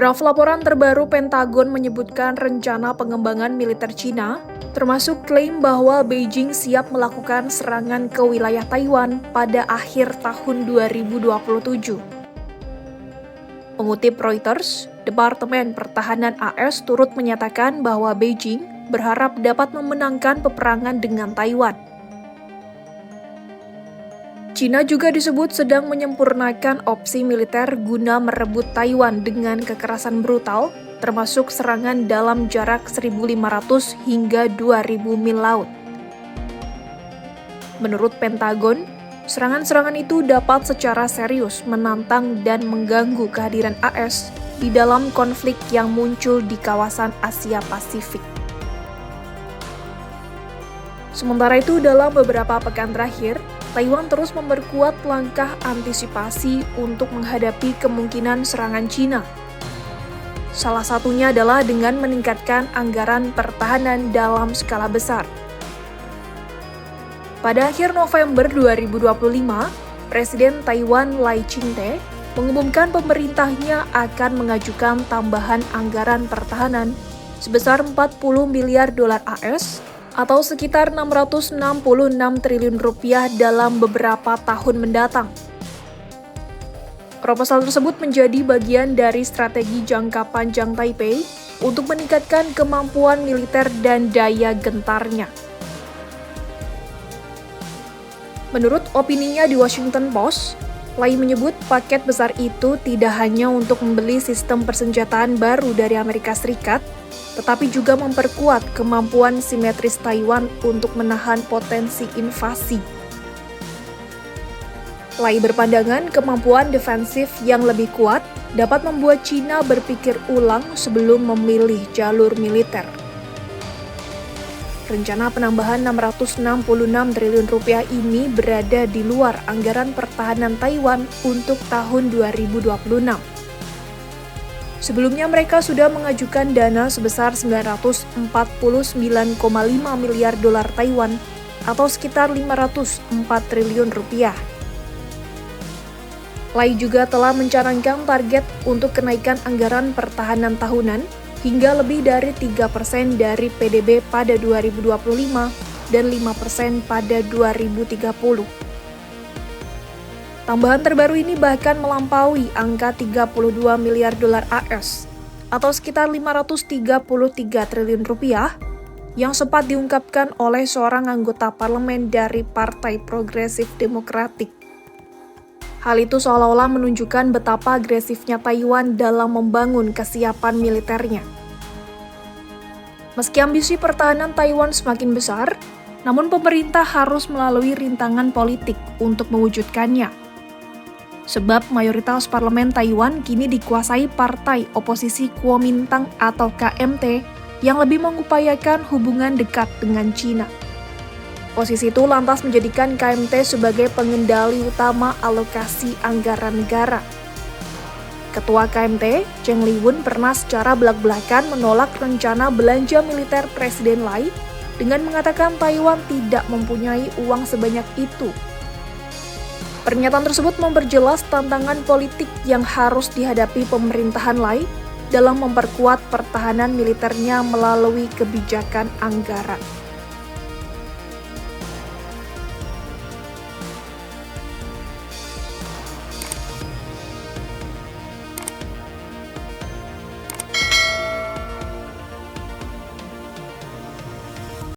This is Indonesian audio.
Draft laporan terbaru Pentagon menyebutkan rencana pengembangan militer Cina, termasuk klaim bahwa Beijing siap melakukan serangan ke wilayah Taiwan pada akhir tahun 2027. Mengutip Reuters, Departemen Pertahanan AS turut menyatakan bahwa Beijing berharap dapat memenangkan peperangan dengan Taiwan. Cina juga disebut sedang menyempurnakan opsi militer guna merebut Taiwan dengan kekerasan brutal, termasuk serangan dalam jarak 1.500 hingga 2.000 mil laut. Menurut Pentagon, serangan-serangan itu dapat secara serius menantang dan mengganggu kehadiran AS di dalam konflik yang muncul di kawasan Asia Pasifik. Sementara itu, dalam beberapa pekan terakhir, Taiwan terus memperkuat langkah antisipasi untuk menghadapi kemungkinan serangan Cina. Salah satunya adalah dengan meningkatkan anggaran pertahanan dalam skala besar. Pada akhir November 2025, Presiden Taiwan Lai Ching-te mengumumkan pemerintahnya akan mengajukan tambahan anggaran pertahanan sebesar 40 miliar dolar AS atau sekitar 666 triliun rupiah dalam beberapa tahun mendatang. Proposal tersebut menjadi bagian dari strategi jangka panjang Taipei untuk meningkatkan kemampuan militer dan daya gentarnya. Menurut opininya di Washington Post, Lai menyebut paket besar itu tidak hanya untuk membeli sistem persenjataan baru dari Amerika Serikat, tetapi juga memperkuat kemampuan simetris Taiwan untuk menahan potensi invasi. Lai berpandangan kemampuan defensif yang lebih kuat dapat membuat Cina berpikir ulang sebelum memilih jalur militer. Rencana penambahan 666 triliun rupiah ini berada di luar anggaran pertahanan Taiwan untuk tahun 2026. Sebelumnya mereka sudah mengajukan dana sebesar 949,5 miliar dolar Taiwan atau sekitar 504 triliun rupiah. Lai juga telah mencanangkan target untuk kenaikan anggaran pertahanan tahunan hingga lebih dari 3% dari PDB pada 2025 dan 5% pada 2030. Tambahan terbaru ini bahkan melampaui angka 32 miliar dolar AS atau sekitar 533 triliun rupiah yang sempat diungkapkan oleh seorang anggota parlemen dari Partai Progresif Demokratik. Hal itu seolah-olah menunjukkan betapa agresifnya Taiwan dalam membangun kesiapan militernya. Meski ambisi pertahanan Taiwan semakin besar, namun pemerintah harus melalui rintangan politik untuk mewujudkannya. Sebab mayoritas parlemen Taiwan kini dikuasai partai oposisi Kuomintang atau KMT yang lebih mengupayakan hubungan dekat dengan Cina. Posisi itu lantas menjadikan KMT sebagai pengendali utama alokasi anggaran negara. Ketua KMT, Cheng Li-wun pernah secara belak-belakan menolak rencana belanja militer Presiden Lai dengan mengatakan Taiwan tidak mempunyai uang sebanyak itu. Pernyataan tersebut memperjelas tantangan politik yang harus dihadapi pemerintahan Lai dalam memperkuat pertahanan militernya melalui kebijakan anggaran.